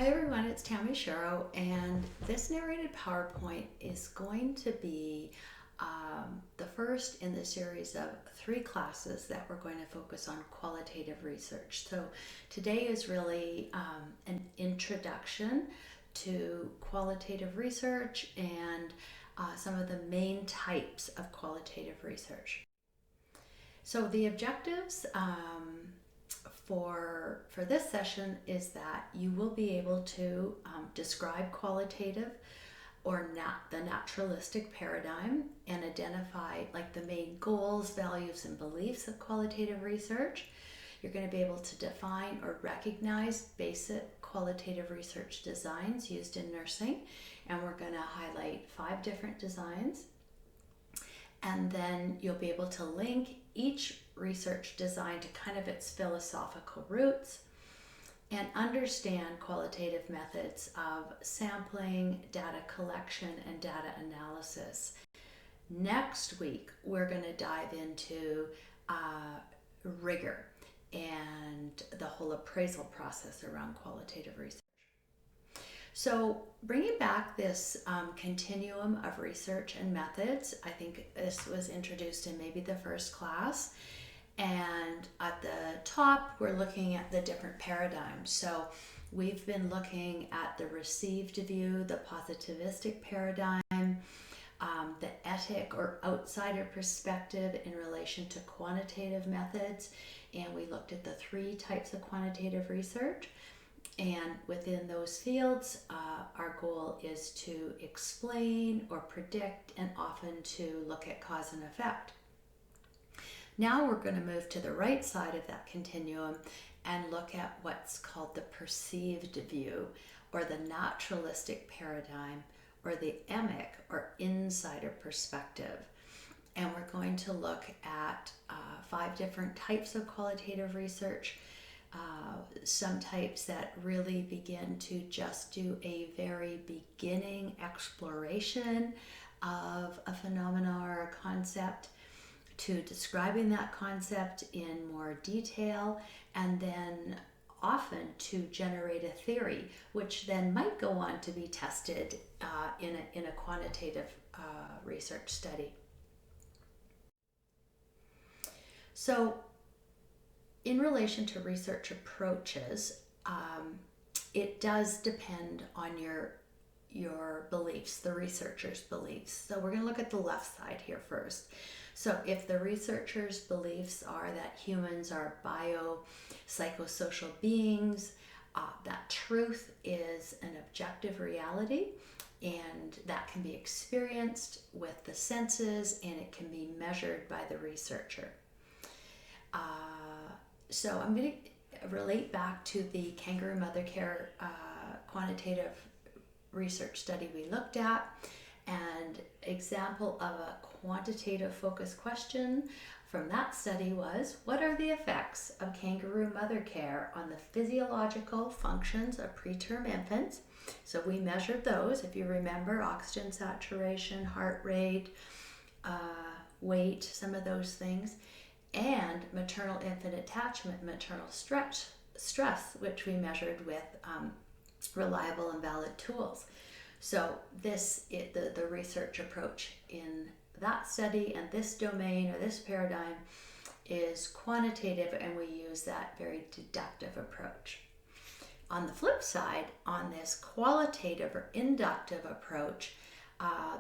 Hi everyone, it's Tammy Sharrow, and this narrated PowerPoint is going to be the first in the series of 3 classes that we're going to focus on qualitative research. So today is really an introduction to qualitative research and some of the main types of qualitative research. So the objectives for this session is that you will be able to describe qualitative or the naturalistic paradigm and identify like the main goals, values, and beliefs of qualitative research. You're going to be able to define or recognize basic qualitative research designs used in nursing, and we're going to highlight 5 different designs. And then you'll be able to link each research design to kind of its philosophical roots and understand qualitative methods of sampling, data collection, and data analysis. Next week, we're going to dive into rigor and the whole appraisal process around qualitative research. So bringing back this continuum of research and methods, I think this was introduced in maybe the first class. And at the top, we're looking at the different paradigms. So we've been looking at the received view, the positivistic paradigm, the etic or outsider perspective in relation to quantitative methods. And we looked at the 3 types of quantitative research. And within those fields, our goal is to explain or predict and often to look at cause and effect. Now we're going to move to the right side of that continuum and look at what's called the perceived view or the naturalistic paradigm or the emic or insider perspective. And we're going to look at 5 different types of qualitative research. Some types that really begin to just do a very beginning exploration of a phenomena or a concept, to describing that concept in more detail, and then often to generate a theory, which then might go on to be tested in a quantitative research study. So in relation to research approaches, it does depend on your beliefs, the researcher's beliefs. So we're going to look at the left side here first. So if the researcher's beliefs are that humans are biopsychosocial beings, that truth is an objective reality, and that can be experienced with the senses, and it can be measured by the researcher. So I'm going to relate back to the kangaroo mother care quantitative research study we looked at. And example of a quantitative focus question from that study was, what are the effects of kangaroo mother care on the physiological functions of preterm infants? So we measured those, if you remember, oxygen saturation, heart rate, weight, some of those things, and maternal infant attachment, maternal stress, which we measured with reliable and valid tools. So the research approach in that study and this domain or this paradigm is quantitative, and we use that very deductive approach. On the flip side, on this qualitative or inductive approach,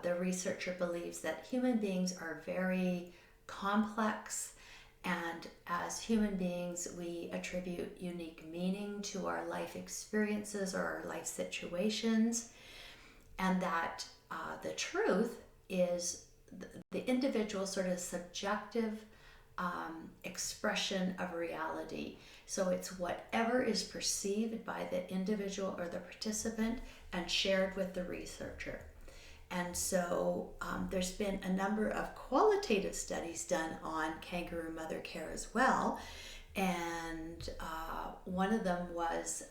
the researcher believes that human beings are very complex, and as human beings, we attribute unique meaning to our life experiences or our life situations, and that the truth is the individual sort of subjective expression of reality. So it's whatever is perceived by the individual or the participant and shared with the researcher. And so there's been a number of qualitative studies done on kangaroo mother care as well. And one of them was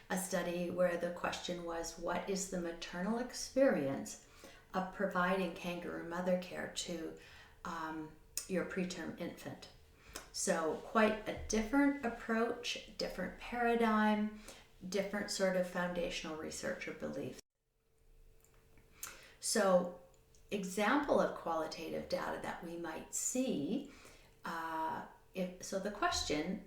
a study where the question was, what is the maternal experience of providing kangaroo mother care to your preterm infant? So quite a different approach, different paradigm, different sort of foundational research or beliefs. So, example of qualitative data that we might see, the question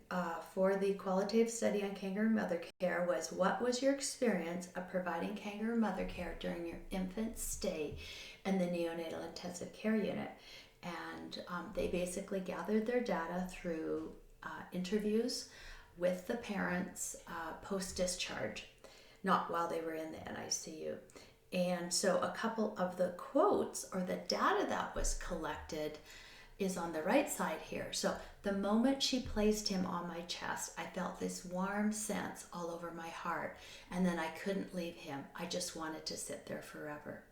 for the qualitative study on kangaroo mother care was, what was your experience of providing kangaroo mother care during your infant's stay in the neonatal intensive care unit? And they basically gathered their data through interviews with the parents post-discharge, not while they were in the NICU. And so a couple of the quotes or the data that was collected is on the right side here. So, the moment she placed him on my chest, I felt this warm sense all over my heart, and then I couldn't leave him. I just wanted to sit there forever.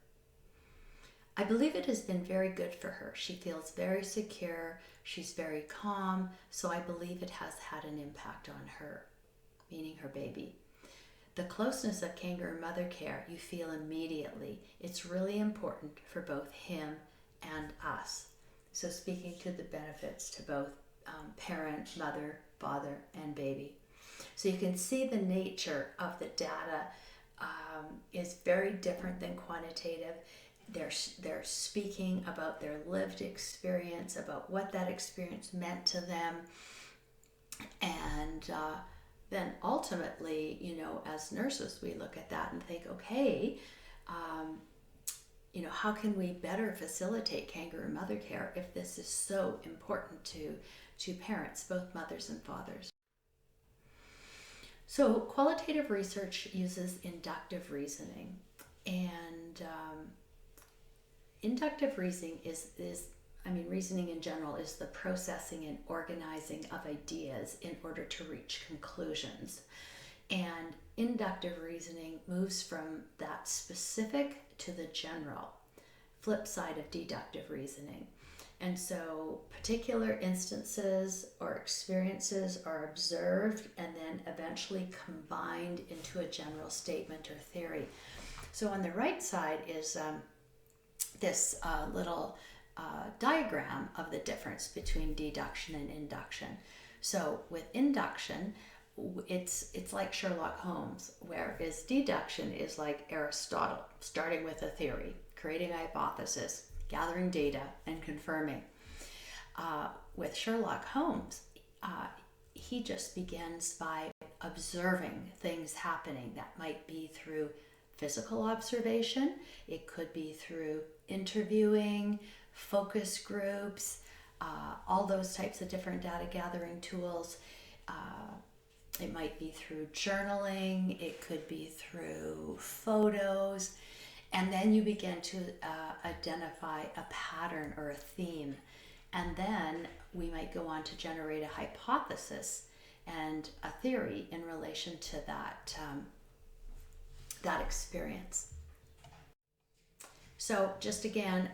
I believe it has been very good for her. She feels very secure, she's very calm, so I believe it has had an impact on her, meaning her baby. The closeness of kangaroo mother care you feel immediately. It's really important for both him and us. So speaking to the benefits to both parent, mother, father, and baby. So you can see the nature of the data is very different than quantitative. They're speaking about their lived experience, about what that experience meant to them, and then ultimately, as nurses, we look at that and think, okay, how can we better facilitate kangaroo mother care if this is so important to parents, both mothers and fathers? So qualitative research uses inductive reasoning, and inductive reasoning reasoning in general is the processing and organizing of ideas in order to reach conclusions. And inductive reasoning moves from that specific to the general, flip side of deductive reasoning. And so particular instances or experiences are observed and then eventually combined into a general statement or theory. So on the right side is this little diagram of the difference between deduction and induction. So with induction, it's like Sherlock Holmes, whereas deduction is like Aristotle, starting with a theory, creating a hypothesis, gathering data, and confirming. With Sherlock Holmes, he just begins by observing things happening. That might be through physical observation, it could be through interviewing, focus groups, all those types of different data gathering tools. It might be through journaling, it could be through photos, and then you begin to identify a pattern or a theme. And then we might go on to generate a hypothesis and a theory in relation to that experience. So just again,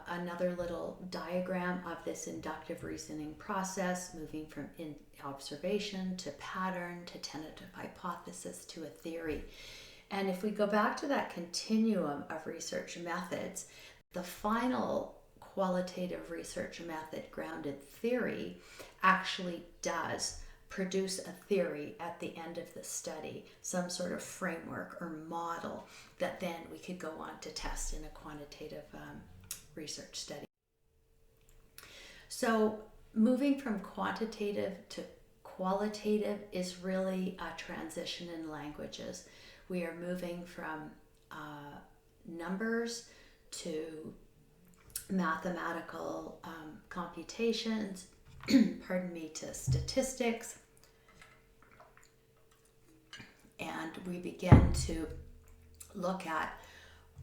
another little diagram of this inductive reasoning process, moving from observation to pattern to tentative hypothesis to a theory. And if we go back to that continuum of research methods, the final qualitative research method grounded theory actually does produce a theory at the end of the study, some sort of framework or model that then we could go on to test in a quantitative research study. So moving from quantitative to qualitative is really a transition in languages. We are moving from numbers to mathematical computations, to statistics, and we begin to look at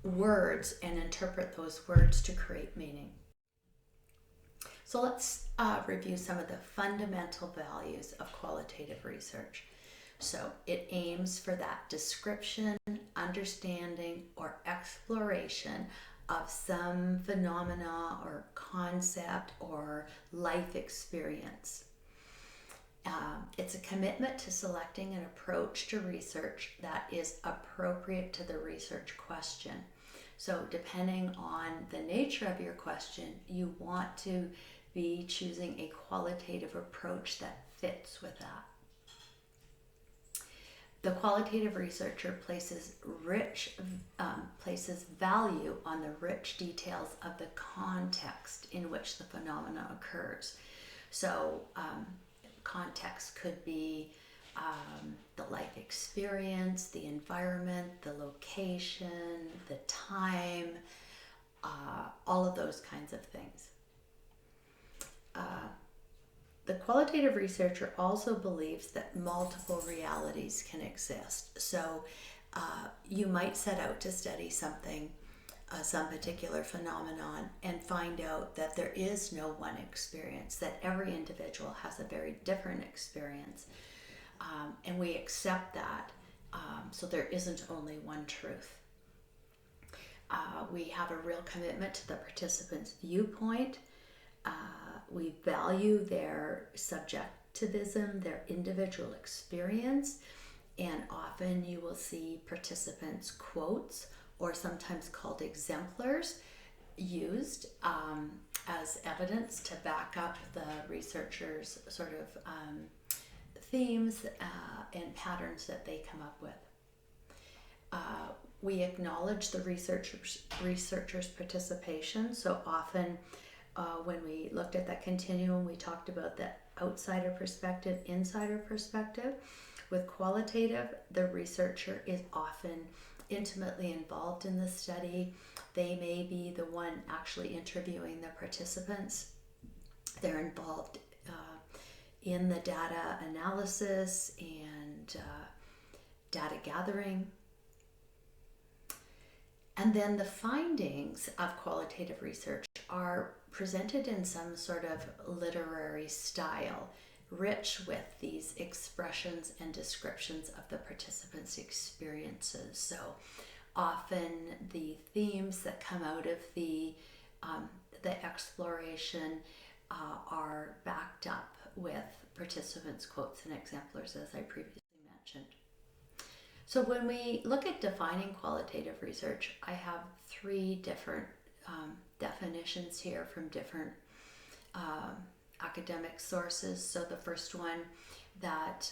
words and interpret those words to create meaning. So let's review some of the fundamental values of qualitative research. So it aims for that description, understanding, or exploration of some phenomena or concept or life experience. It's a commitment to selecting an approach to research that is appropriate to the research question. So depending on the nature of your question, you want to be choosing a qualitative approach that fits with that. The qualitative researcher places value on the rich details of the context in which the phenomena occurs. So context could be the life experience, the environment, the location, the time, all of those kinds of things. The qualitative researcher also believes that multiple realities can exist. So you might set out to study something, some particular phenomenon, and find out that there is no one experience, that every individual has a very different experience. And we accept that, so there isn't only one truth. We have a real commitment to the participant's viewpoint. We value their subjectivism, their individual experience, and often you will see participants' quotes, or sometimes called exemplars, used as evidence to back up the researcher's sort of themes and patterns that they come up with. We acknowledge the researcher's participation. So often when we looked at that continuum, we talked about the outsider perspective, insider perspective. With qualitative, the researcher is often intimately involved in the study. They may be the one actually interviewing the participants. They're involved in the data analysis and data gathering. And then the findings of qualitative research are presented in some sort of literary style, rich with these expressions and descriptions of the participants' experiences. So often the themes that come out of the exploration are backed up with participants' quotes and exemplars, as I previously mentioned. So when we look at defining qualitative research, I have three different definitions here from different academic sources. So the first one, that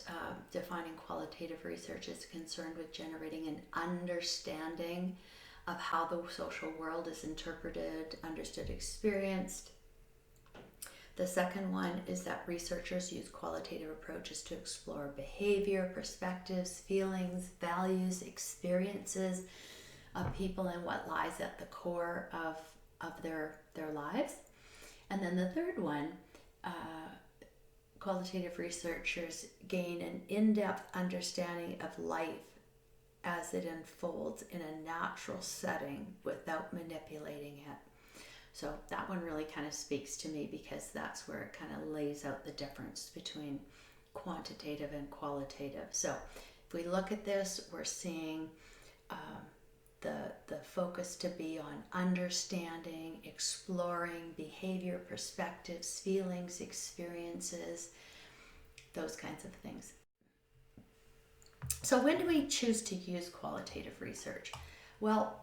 defining qualitative research is concerned with generating an understanding of how the social world is interpreted, understood, experienced. The second one is that researchers use qualitative approaches to explore behavior, perspectives, feelings, values, experiences of people and what lies at the core of their lives. And then the third one, qualitative researchers gain an in-depth understanding of life as it unfolds in a natural setting without manipulating it. So that one really kind of speaks to me, because that's where it kind of lays out the difference between quantitative and qualitative. So if we look at this, we're seeing the focus to be on understanding, exploring behavior, perspectives, feelings, experiences, those kinds of things. So when do we choose to use qualitative research? Well,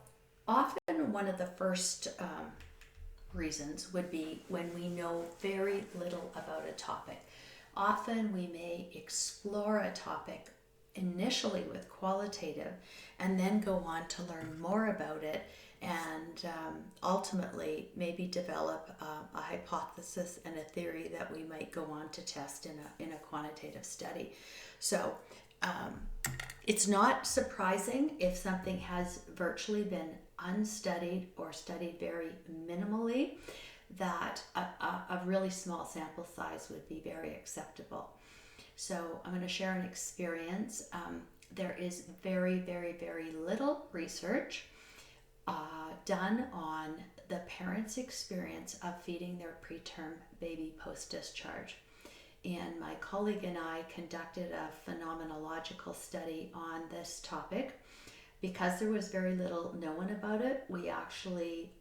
often one of the first reasons would be when we know very little about a topic. Often we may explore a topic initially with qualitative and then go on to learn more about it and ultimately maybe develop a hypothesis and a theory that we might go on to test in a quantitative study. So it's not surprising if something has virtually been unstudied or studied very minimally, that a really small sample size would be very acceptable. So I'm going to share an experience. There is very, very, very little research done on the parents' experience of feeding their preterm baby post-discharge. And my colleague and I conducted a phenomenological study on this topic. Because there was very little known about it, we actually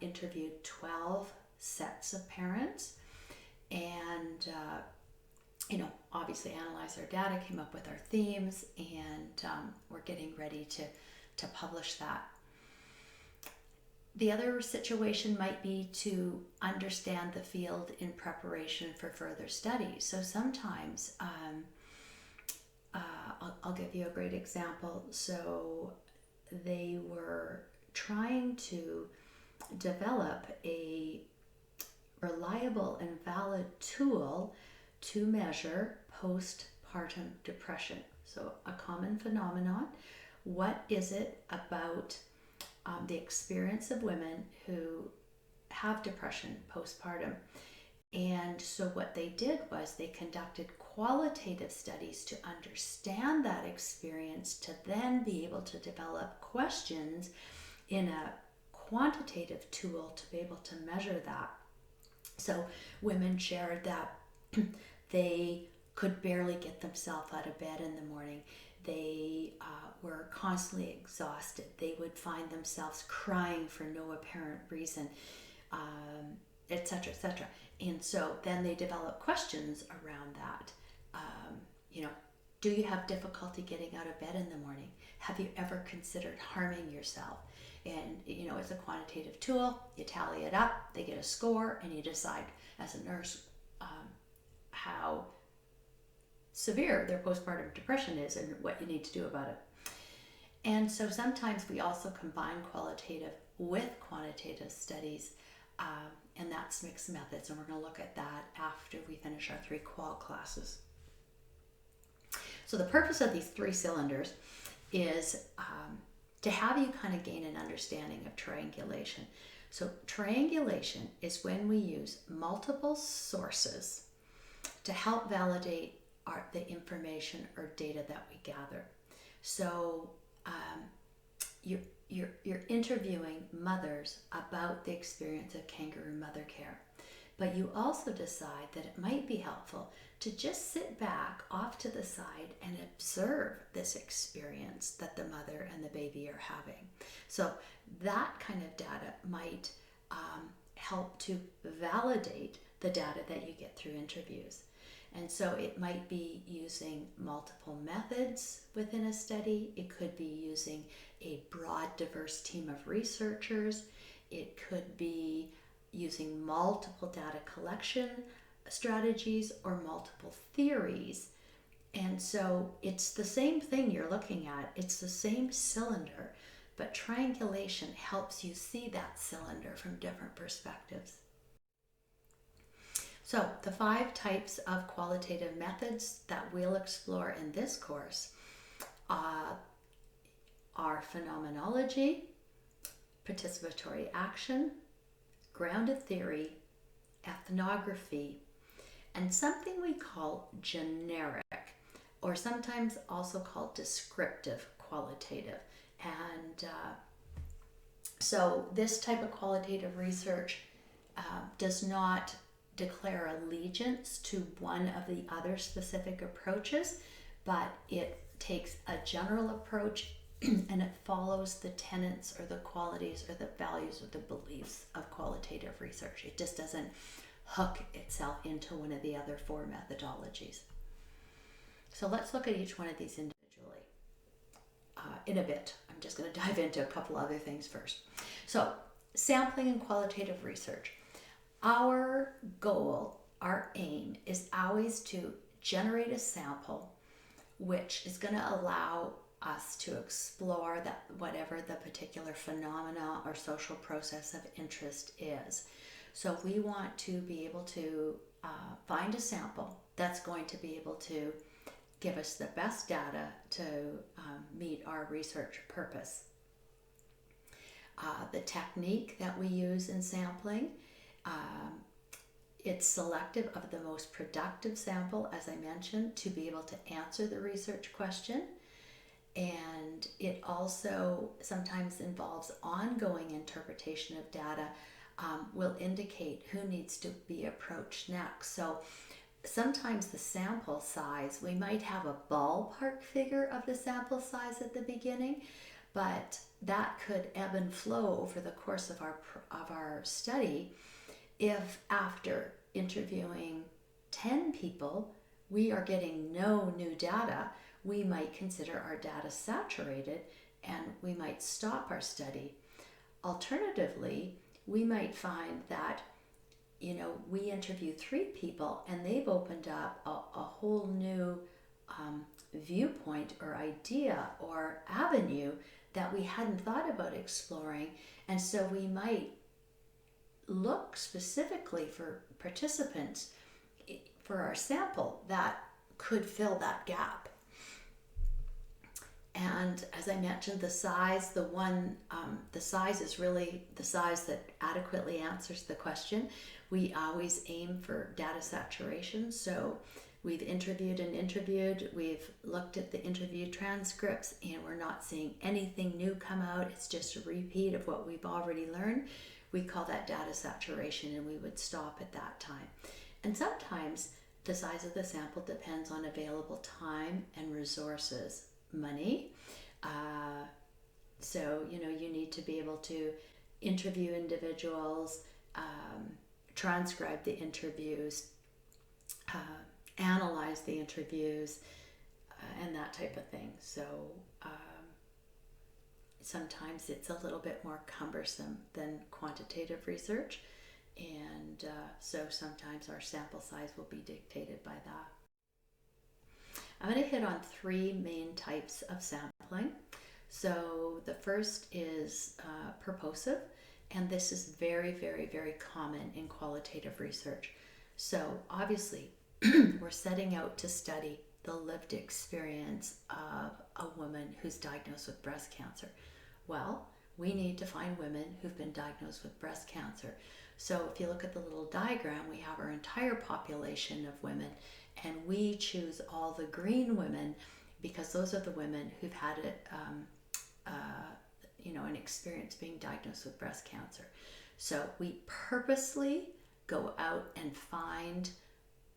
interviewed 12 sets of parents and obviously analyzed our data, came up with our themes, and we're getting ready to publish that. The other situation might be to understand the field in preparation for further study. So sometimes I'll give you a great example. So they were trying to develop a reliable and valid tool to measure postpartum depression. So a common phenomenon. What is it about the experience of women who have depression postpartum? And so what they did was they conducted qualitative studies to understand that experience, to then be able to develop questions in a quantitative tool to be able to measure that. So women shared that they could barely get themselves out of bed in the morning. They were constantly exhausted. They would find themselves crying for no apparent reason, etc., etc. And so then they develop questions around that. Do you have difficulty getting out of bed in the morning? Have you ever considered harming yourself? And it's a quantitative tool. You tally it up, they get a score, and you decide as a nurse how severe their postpartum depression is and what you need to do about it. And so sometimes we also combine qualitative with quantitative studies, and that's mixed methods, and we're going to look at that after we finish our 3 qual classes. So the purpose of these 3 cylinders is to have you kind of gain an understanding of triangulation. So triangulation is when we use multiple sources to help validate the information or data that we gather. So you're interviewing mothers about the experience of kangaroo mother care, but you also decide that it might be helpful to just sit back off to the side and observe this experience that the mother and the baby are having. So that kind of data might help to validate the data that you get through interviews. And so it might be using multiple methods within a study. It could be using a broad, diverse team of researchers. It could be using multiple data collection strategies or multiple theories. And so it's the same thing you're looking at. It's the same cylinder, but triangulation helps you see that cylinder from different perspectives. So the 5 types of qualitative methods that we'll explore in this course are phenomenology, participatory action, grounded theory, ethnography, and something we call generic, or sometimes also called descriptive qualitative. And so this type of qualitative research does not declare allegiance to one of the other specific approaches, but it takes a general approach and it follows the tenets or the qualities or the values or the beliefs of qualitative research. It just doesn't hook itself into one of the other 4 methodologies. So let's look at each one of these individually in a bit. I'm just going to dive into a couple other things first. So sampling and qualitative research. Our goal, our aim is always to generate a sample which is going to allow us to explore that whatever the particular phenomena or social process of interest is. So we want to be able to find a sample that's going to be able to give us the best data to meet our research purpose. The technique that we use in sampling, it's selective of the most productive sample, as I mentioned, to be able to answer the research question. And it also sometimes involves ongoing interpretation of data, will indicate who needs to be approached next. So sometimes the sample size, we might have a ballpark figure of the sample size at the beginning, but that could ebb and flow over the course of our study. If after interviewing 10 people, we are getting no new data, we might consider our data saturated and we might stop our study. Alternatively, we might find that, we interview 3 people and they've opened up a whole new viewpoint or idea or avenue that we hadn't thought about exploring. And so we might look specifically for participants for our sample that could fill that gap. And as I mentioned, the size is really the size that adequately answers the question. We always aim for data saturation. So we've interviewed, we've looked at the interview transcripts, and we're not seeing anything new come out. It's just a repeat of what we've already learned. We call that data saturation, and we would stop at that time. And sometimes the size of the sample depends on available time and resources. Money. So, you need to be able to interview individuals, transcribe the interviews, analyze the interviews, and that type of thing. So sometimes it's a little bit more cumbersome than quantitative research. And so sometimes our sample size will be dictated by that. I'm going to hit on three main types of sampling. So the first is purposive, and this is very, very, very common in qualitative research. So obviously, we're setting out to study the lived experience of a woman who's diagnosed with breast cancer. Well, we need to find women who've been diagnosed with breast cancer. So if you look at the little diagram, we have our entire population of women, and we choose all the green women because those are the women who've had an experience being diagnosed with breast cancer. So we purposely go out and find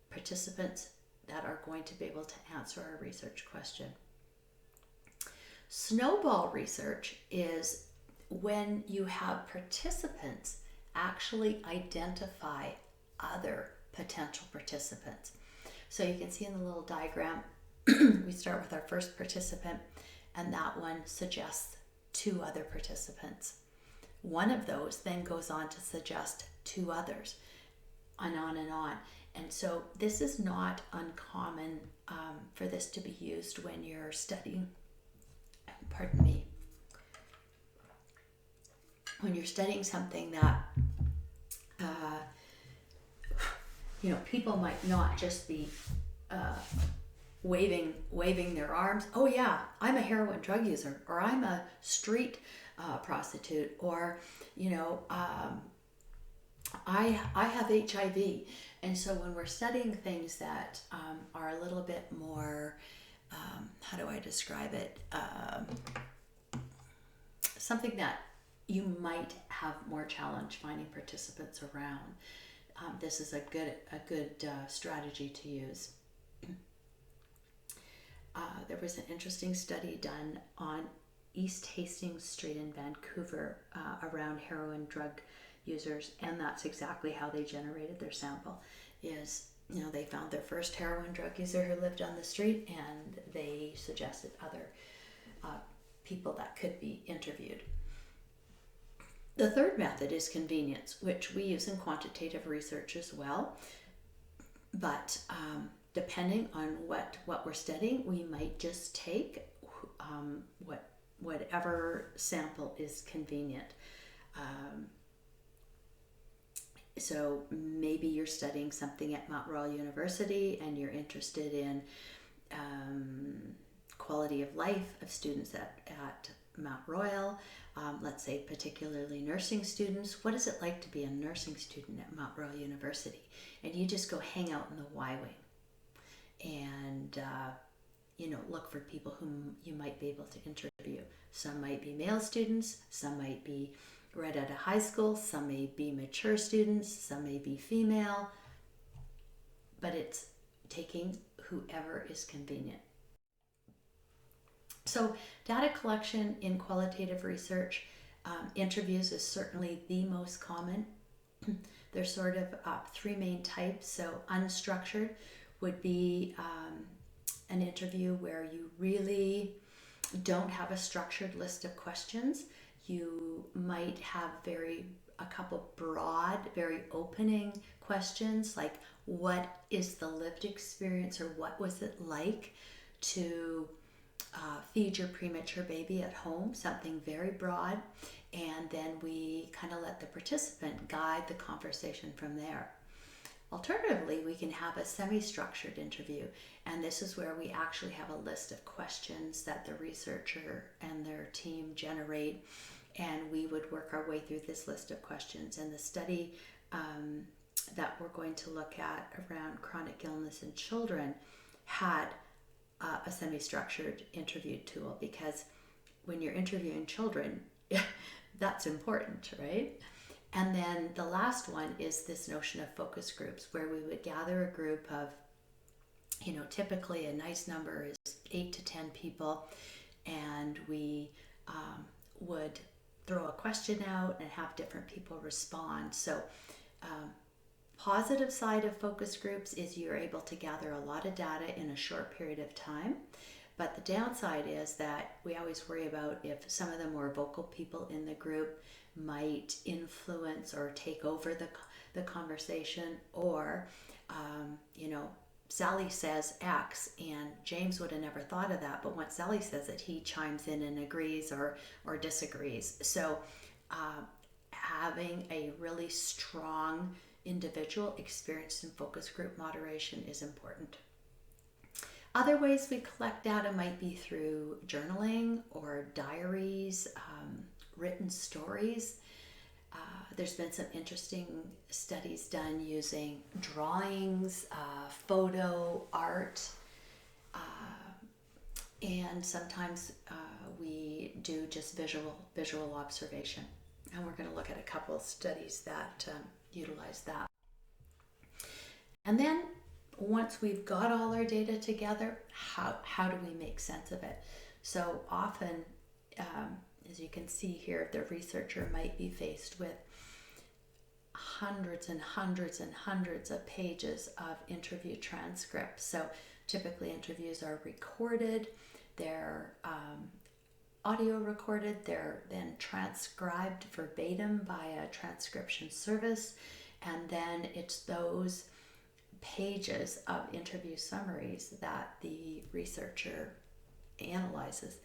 participants that are going to be able to answer our research question. Snowball research is when you have participants actually identify other potential participants. So you can see in the little diagram, we start with our first participant, and that one suggests two other participants. One of those then goes on to suggest two others, and on and on. And so this is not uncommon for this to be used when you're studying, when you're studying something that people might not just be waving their arms. Oh yeah, I'm a heroin drug user, or I'm a street prostitute, or I have HIV. And so when we're studying things that are a little bit more, how do I describe it? Something that you might have more challenge finding participants around. This is a good strategy to use. There was an interesting study done on East Hastings Street in Vancouver around heroin drug users, and that's exactly how they generated their sample. They found their first heroin drug user who lived on the street, and they suggested other people that could be interviewed. The third method is convenience, which we use in quantitative research as well. But depending on what we're studying, we might just take whatever sample is convenient. So maybe you're studying something at Mount Royal University and you're interested in quality of life of students at Mount Royal. Let's say particularly nursing students. What is it like to be a nursing student at Mount Royal University? And you just go hang out in the Y Wing and look for people whom you might be able to interview. Some might be male students, some might be right out of high school, some may be mature students, some may be female, but it's taking whoever is convenient. So data collection in qualitative research, interviews is certainly the most common. There's sort of three main types. So unstructured would be an interview where you really don't have a structured list of questions. You might have a couple broad, very opening questions like what is the lived experience, or what was it like to feed your premature baby at home, something very broad, and then we kind of let the participant guide the conversation from there. Alternatively, we can have a semi-structured interview, and this is where we actually have a list of questions that the researcher and their team generate, and we would work our way through this list of questions. And the study that we're going to look at around chronic illness in children had a semi-structured interview tool, because when you're interviewing children, that's important, right? And then the last one is this notion of focus groups, where we would gather a group of, typically a nice number is 8 to 10 people, and we would throw a question out and have different people respond. So positive side of focus groups is you're able to gather a lot of data in a short period of time. But the downside is that we always worry about if some of the more vocal people in the group might influence or take over the conversation, or Sally says X and James would have never thought of that, but once Sally says it, he chimes in and agrees or disagrees. So having a really strong individual experienced in focus group moderation is important. Other ways we collect data might be through journaling or diaries, written stories. There's been some interesting studies done using drawings, photo, art, and sometimes we do just visual observation. And we're going to look at a couple of studies that utilize that. And then once we've got all our data together, how do we make sense of it? So often, as you can see here, the researcher might be faced with hundreds and hundreds and hundreds of pages of interview transcripts. So typically interviews are recorded, they're audio recorded, they're then transcribed verbatim by a transcription service, and then it's those pages of interview summaries that the researcher analyzes.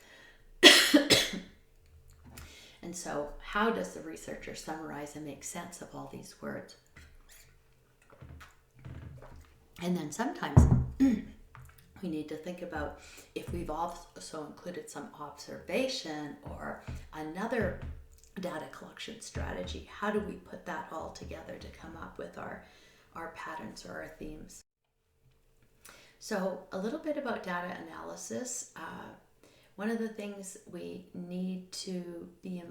And so how does the researcher summarize and make sense of all these words? And then sometimes we need to think about if we've also included some observation or another data collection strategy, how do we put that all together to come up with our patterns or our themes? So a little bit about data analysis. One of the things we need to be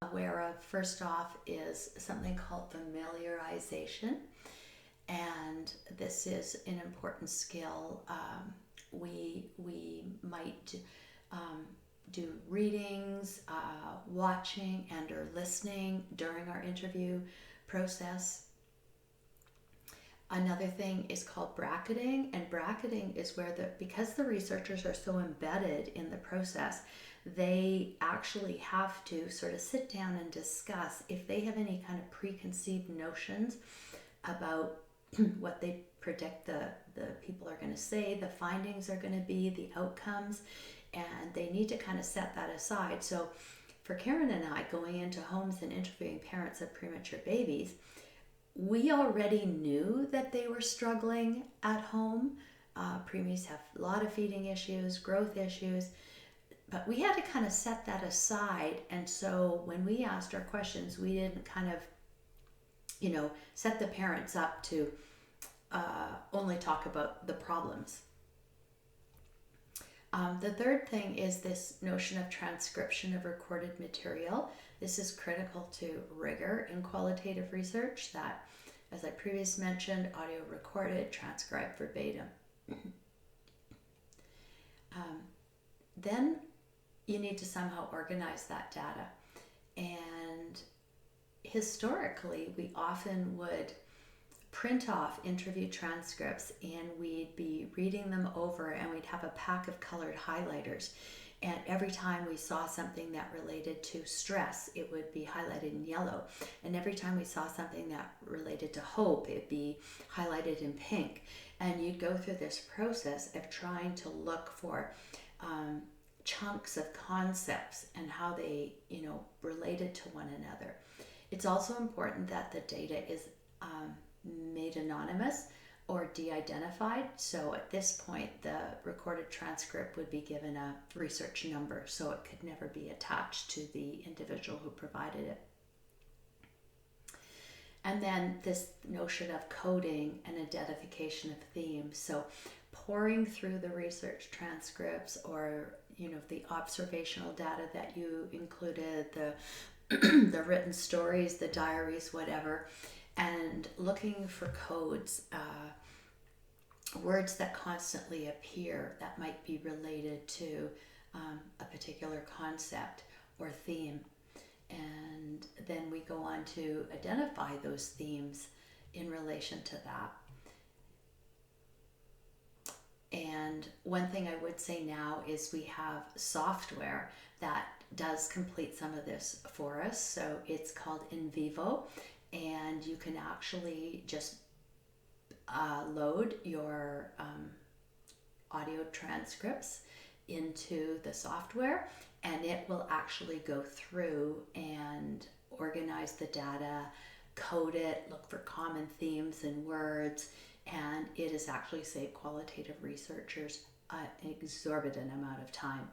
aware of first off is something called familiarization, and this is an important skill. We might do readings, watching, and or listening during our interview process. Another thing is called bracketing, and bracketing is where because the researchers are so embedded in the process, they actually have to sort of sit down and discuss if they have any kind of preconceived notions about what they predict the people are going to say, the findings are going to be, the outcomes, and they need to kind of set that aside. So for Karen and I, going into homes and interviewing parents of premature babies, we already knew that they were struggling at home. Preemies have a lot of feeding issues, growth issues, but we had to kind of set that aside. And so when we asked our questions, we didn't kind of, set the parents up to only talk about the problems. The third thing is this notion of transcription of recorded material. This is critical to rigor in qualitative research that, as I previously mentioned, audio recorded, transcribed verbatim. Then you need to somehow organize that data. And historically, we often would print off interview transcripts and we'd be reading them over, and we'd have a pack of colored highlighters. And every time we saw something that related to stress, it would be highlighted in yellow. And every time we saw something that related to hope, it'd be highlighted in pink. And you'd go through this process of trying to look for chunks of concepts and how they, related to one another. It's also important that the data is made anonymous or de-identified. So at this point, the recorded transcript would be given a research number, so it could never be attached to the individual who provided it. And then this notion of coding and identification of themes. So poring through the research transcripts, or the observational data that you included, the the written stories, the diaries, whatever, and looking for codes, words that constantly appear that might be related to a particular concept or theme. And then we go on to identify those themes in relation to that. And one thing I would say now is we have software that does complete some of this for us. So it's called In Vivo, and you can actually just load your audio transcripts into the software, and it will actually go through and organize the data, code it, look for common themes and words, and it has actually saved qualitative researchers an exorbitant amount of time.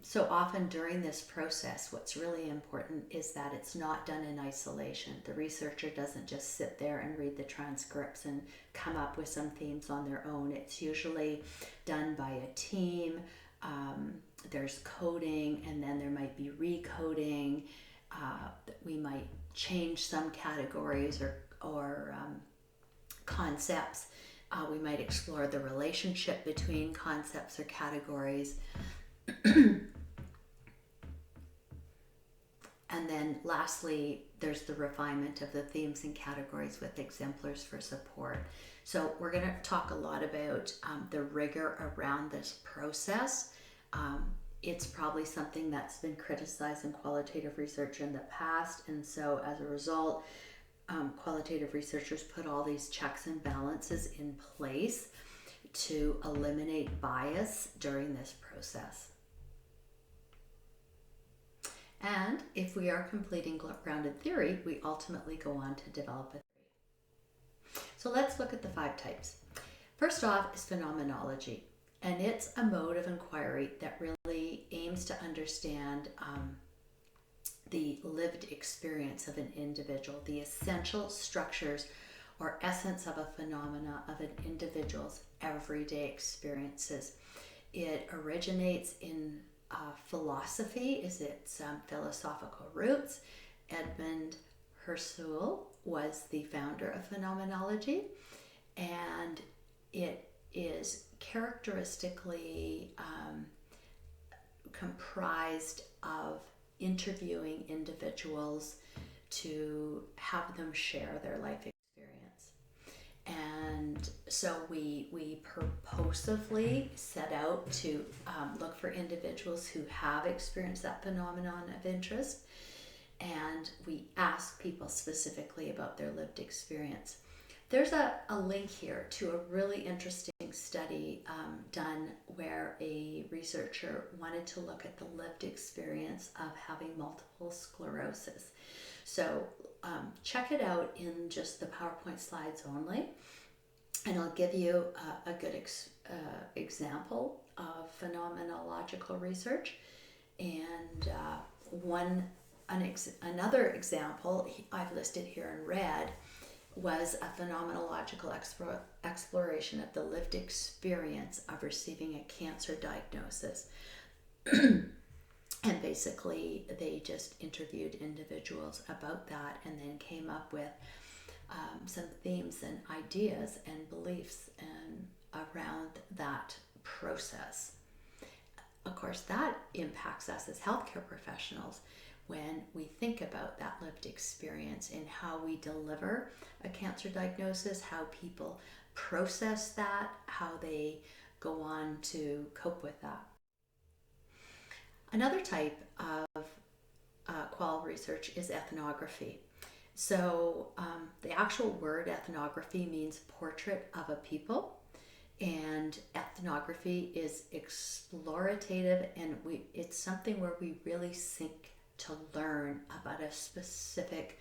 So often during this process, what's really important is that it's not done in isolation. The researcher doesn't just sit there and read the transcripts and come up with some themes on their own. It's usually done by a team. There's coding, and then there might be recoding. We might change some categories or concepts. We might explore the relationship between concepts or categories. And then lastly, there's the refinement of the themes and categories with exemplars for support. So we're going to talk a lot about the rigor around this process. It's probably something that's been criticized in qualitative research in the past, and so as a result, qualitative researchers put all these checks and balances in place to eliminate bias during this process. And if we are completing grounded theory, we ultimately go on to develop a theory. So let's look at the 5 types. First off is phenomenology, and it's a mode of inquiry that really aims to understand the lived experience of an individual, the essential structures or essence of a phenomena of an individual's everyday experiences. It originates in philosophy, is its philosophical roots. Edmund Husserl was the founder of phenomenology, and it is characteristically comprised of interviewing individuals to have them share their life experience. And so we purposefully set out to look for individuals who have experienced that phenomenon of interest, and we ask people specifically about their lived experience. There's a link here to a really interesting study done where a researcher wanted to look at the lived experience of having multiple sclerosis. So check it out in just the PowerPoint slides only, and I'll give you a good example of phenomenological research. And another example I've listed here in red was a phenomenological exploration of the lived experience of receiving a cancer diagnosis. And basically, they just interviewed individuals about that and then came up with some themes and ideas and beliefs and around that process. Of course, that impacts us as healthcare professionals when we think about that lived experience in how we deliver a cancer diagnosis, how people process that, how they go on to cope with that. Another type of qual research is ethnography. So the actual word ethnography means portrait of a people, and ethnography is explorative, and it's something where we really seek to learn about a specific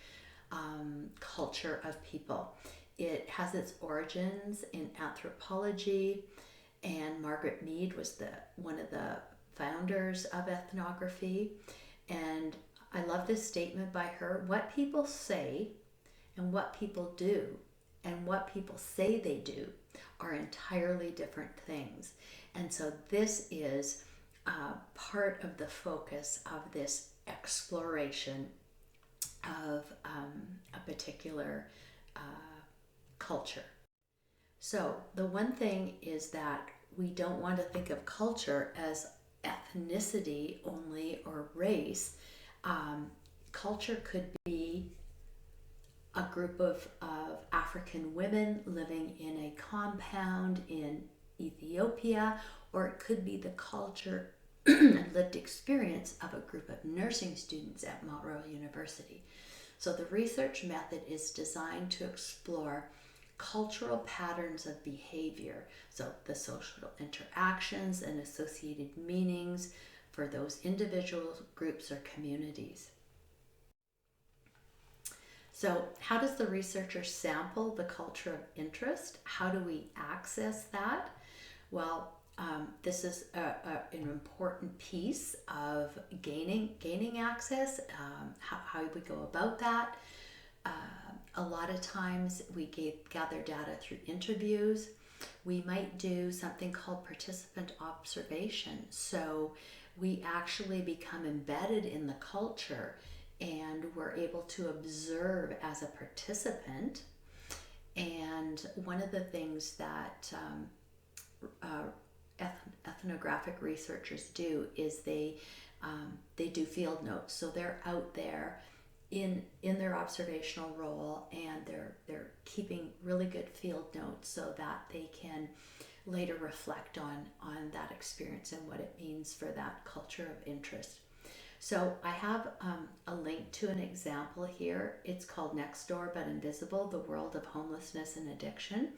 culture of people. It has its origins in anthropology, and Margaret Mead was one of the founders of ethnography. And I love this statement by her: what people say and what people do and what people say they do are entirely different things. And so this is part of the focus of this exploration of a particular culture. So the one thing is that we don't want to think of culture as ethnicity only or race. Culture could be a group of African women living in a compound in Ethiopia, or it could be the culture and lived experience of a group of nursing students at Mount Royal University. So the research method is designed to explore cultural patterns of behavior, so the social interactions and associated meanings for those individual groups or communities. So how does the researcher sample the culture of interest? How do we access that? Well, this is an important piece of gaining access, how we go about that. A lot of times we gather data through interviews. We might do something called participant observation. So we actually become embedded in the culture and we're able to observe as a participant. And one of the things that ethnographic researchers do is they do field notes. So they're out there in their observational role, and they're keeping really good field notes so that they can later reflect on that experience and what it means for that culture of interest. So I have a link to an example here. It's called Next Door But Invisible: The World of Homelessness and Addiction.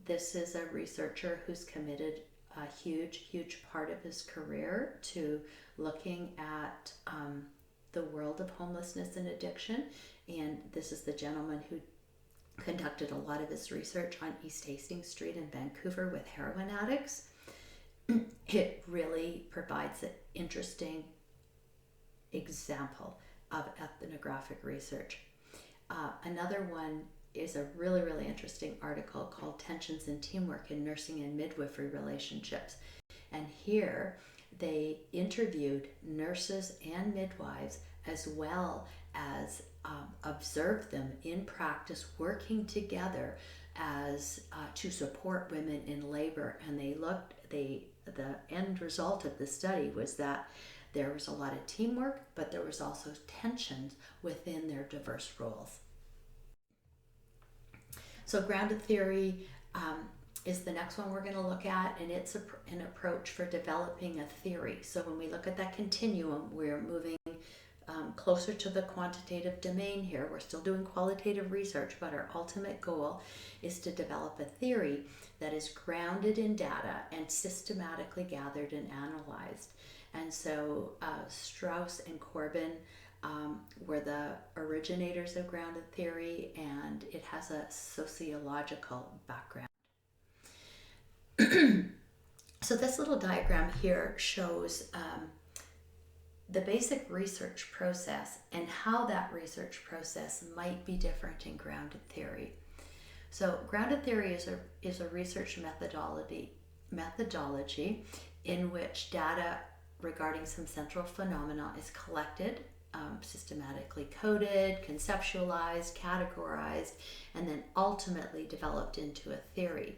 This is a researcher who's committed a huge part of his career to looking at the world of homelessness and addiction. And this is the gentleman who conducted a lot of his research on East Hastings Street in Vancouver with heroin addicts. It really provides an interesting example of ethnographic research. Another one is a really interesting article called Tensions in Teamwork in Nursing and Midwifery Relationships. And here they interviewed nurses and midwives as well as observed them in practice working together as to support women in labor. And the end result of the study was that there was a lot of teamwork, but there was also tensions within their diverse roles. So grounded theory is the next one we're going to look at, and it's an approach for developing a theory. So when we look at that continuum, we're moving closer to the quantitative domain here. We're still doing qualitative research, but our ultimate goal is to develop a theory that is grounded in data and systematically gathered and analyzed. And so Strauss and Corbin were the originators of grounded theory, and it has a sociological background. So this little diagram here shows the basic research process and how that research process might be different in grounded theory. So grounded theory is a research methodology in which data regarding some central phenomena is collected, systematically coded, conceptualized, categorized, and then ultimately developed into a theory.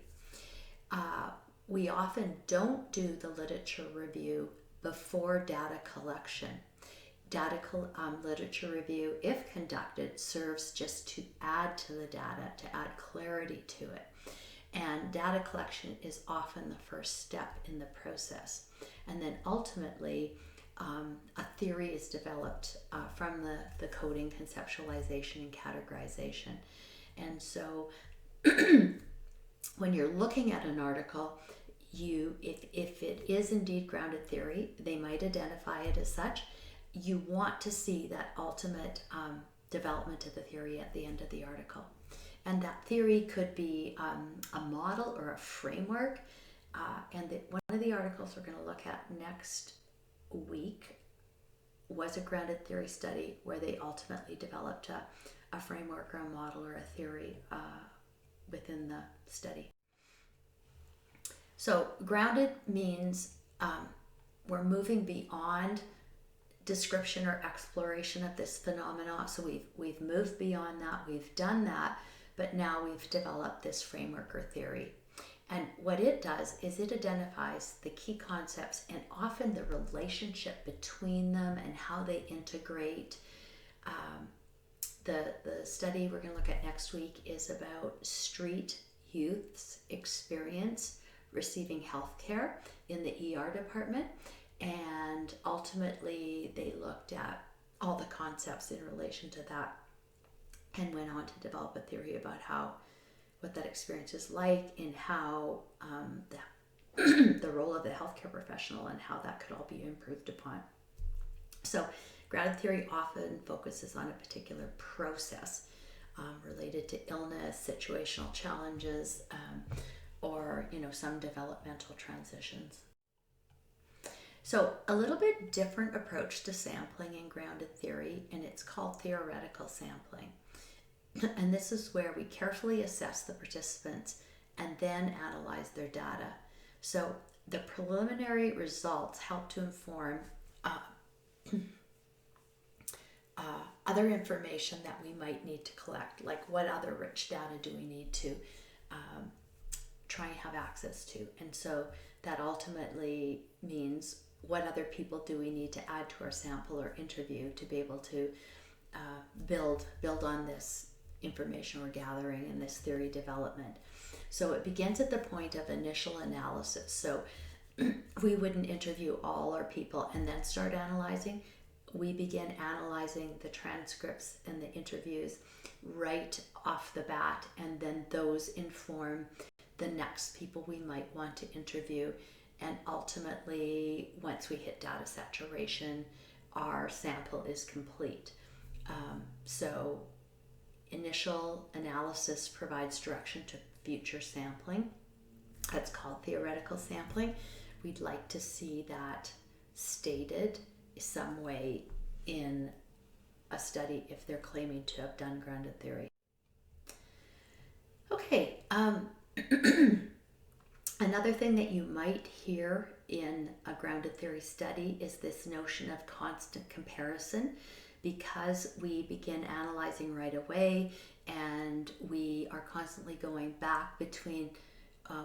We often don't do the literature review before data collection. Literature review, if conducted, serves just to add to the data, to add clarity to it. And data collection is often the first step in the process. And then ultimately, a theory is developed from the coding, conceptualization, and categorization. And so when you're looking at an article, if it is indeed grounded theory, they might identify it as such. You want to see that ultimate development of the theory at the end of the article. And that theory could be a model or a framework. One of the articles we're going to look at next week was a grounded theory study where they ultimately developed a framework or a model or a theory within the study. So grounded means we're moving beyond description or exploration of this phenomena. So we've moved beyond that, we've done that, but now we've developed this framework or theory. And what it does is it identifies the key concepts and often the relationship between them and how they integrate. The study we're going to look at next week is about street youth's experience receiving health care in the ER department. And ultimately, they looked at all the concepts in relation to that and went on to develop a theory about what that experience is like and how the role of the healthcare professional and how that could all be improved upon. So grounded theory often focuses on a particular process related to illness, situational challenges, or some developmental transitions. So a little bit different approach to sampling in grounded theory, and it's called theoretical sampling. And this is where we carefully assess the participants and then analyze their data. So the preliminary results help to inform other information that we might need to collect, like what other rich data do we need to try and have access to. And so that ultimately means what other people do we need to add to our sample or interview to be able to build on this information we're gathering and this theory development. So it begins at the point of initial analysis. So we wouldn't interview all our people and then start analyzing. We begin analyzing the transcripts and the interviews right off the bat, and then those inform the next people we might want to interview. And ultimately, once we hit data saturation, our sample is complete. So initial analysis provides direction to future sampling. That's called theoretical sampling. We'd like to see that stated some way in a study if they're claiming to have done grounded theory. Okay, another thing that you might hear in a grounded theory study is this notion of constant comparison, because we begin analyzing right away and we are constantly going back between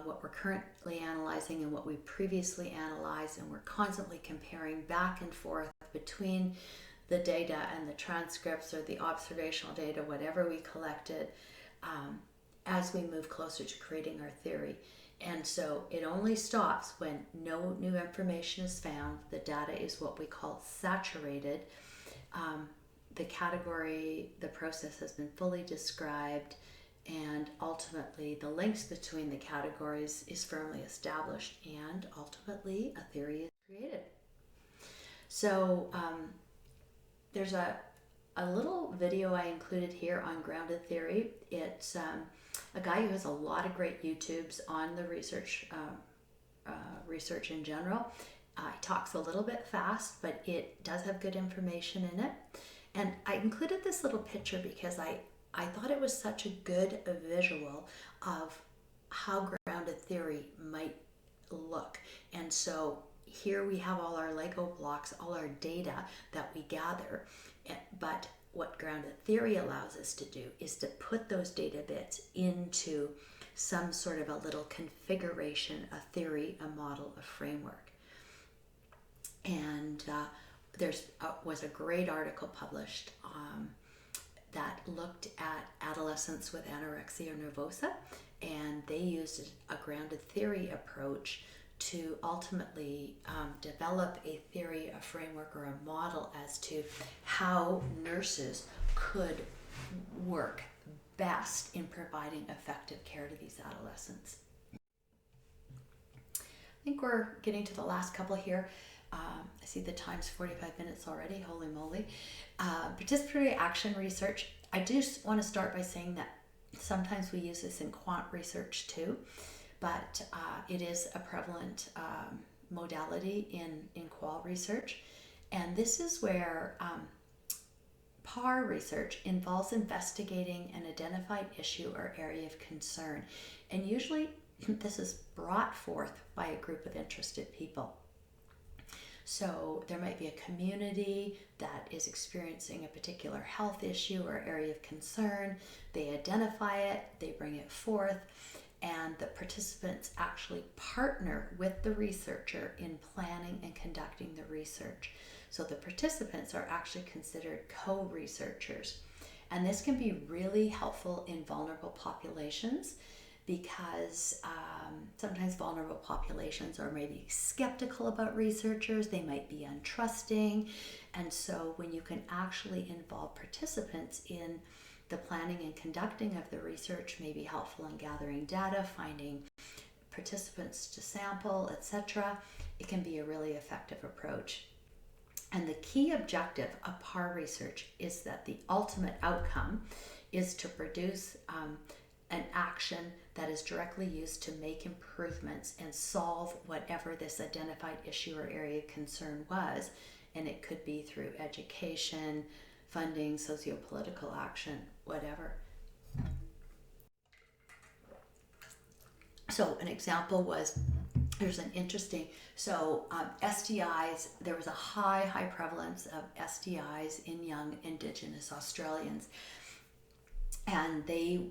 what we're currently analyzing and what we previously analyzed, and we're constantly comparing back and forth between the data and the transcripts or the observational data, whatever we collected, as we move closer to creating our theory. And so it only stops when no new information is found. The data is what we call saturated. The category, the process has been fully described, and ultimately the links between the categories is firmly established, and ultimately a theory is created. So there's a little video I included here on grounded theory. It's a guy who has a lot of great YouTubes on the research in general. He talks a little bit fast, but it does have good information in it. And I included this little picture because I thought it was such a good visual of how grounded theory might look. And so here we have all our Lego blocks, all our data that we gather. But what grounded theory allows us to do is to put those data bits into some sort of a little configuration, a theory, a model, a framework. And was a great article published that looked at adolescents with anorexia nervosa, and they used a grounded theory approach to ultimately develop a theory, a framework, or a model as to how nurses could work best in providing effective care to these adolescents. I think we're getting to the last couple here. I see the time's 45 minutes already, holy moly. Participatory action research. I do want to start by saying that sometimes we use this in quant research too, but it is a prevalent modality in qual research. And this is where PAR research involves investigating an identified issue or area of concern. And usually this is brought forth by a group of interested people. So there might be a community that is experiencing a particular health issue or area of concern. They identify it, they bring it forth, and the participants actually partner with the researcher in planning and conducting the research. So the participants are actually considered co-researchers. And this can be really helpful in vulnerable populations because sometimes vulnerable populations are maybe skeptical about researchers, they might be untrusting. And so when you can actually involve participants in the planning and conducting of the research, may be helpful in gathering data, finding participants to sample, etc. It can be a really effective approach. And the key objective of PAR research is that the ultimate outcome is to produce an action that is directly used to make improvements and solve whatever this identified issue or area of concern was. And it could be through education, funding, socio-political action, whatever. So an example was, there's an interesting, STIs, there was a high prevalence of STIs in young Indigenous Australians. And they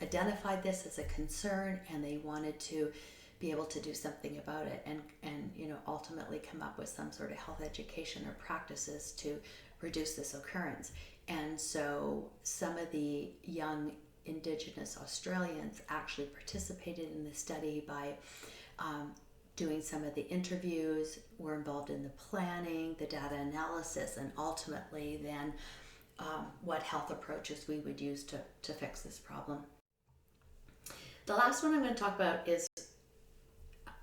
identified this as a concern, and they wanted to be able to do something about it and ultimately come up with some sort of health education or practices to reduce this occurrence. And so some of the young Indigenous Australians actually participated in the study by doing some of the interviews, were involved in the planning, the data analysis, and ultimately then what health approaches we would use to fix this problem. The last one I'm going to talk about is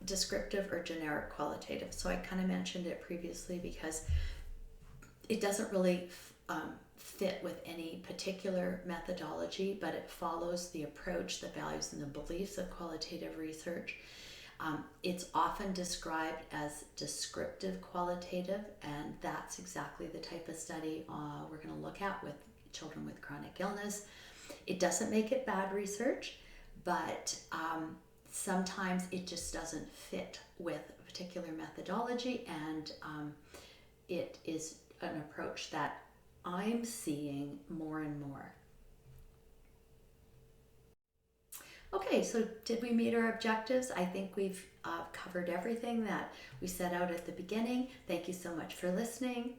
descriptive or generic qualitative. So I kind of mentioned it previously because it doesn't really fit with any particular methodology, but it follows the approach, the values, and the beliefs of qualitative research. It's often described as descriptive qualitative, and that's exactly the type of study we're going to look at with children with chronic illness. It doesn't make it bad research, but sometimes it just doesn't fit with a particular methodology, and it is an approach that I'm seeing more and more. Okay, so did we meet our objectives? I think we've covered everything that we set out at the beginning. Thank you so much for listening.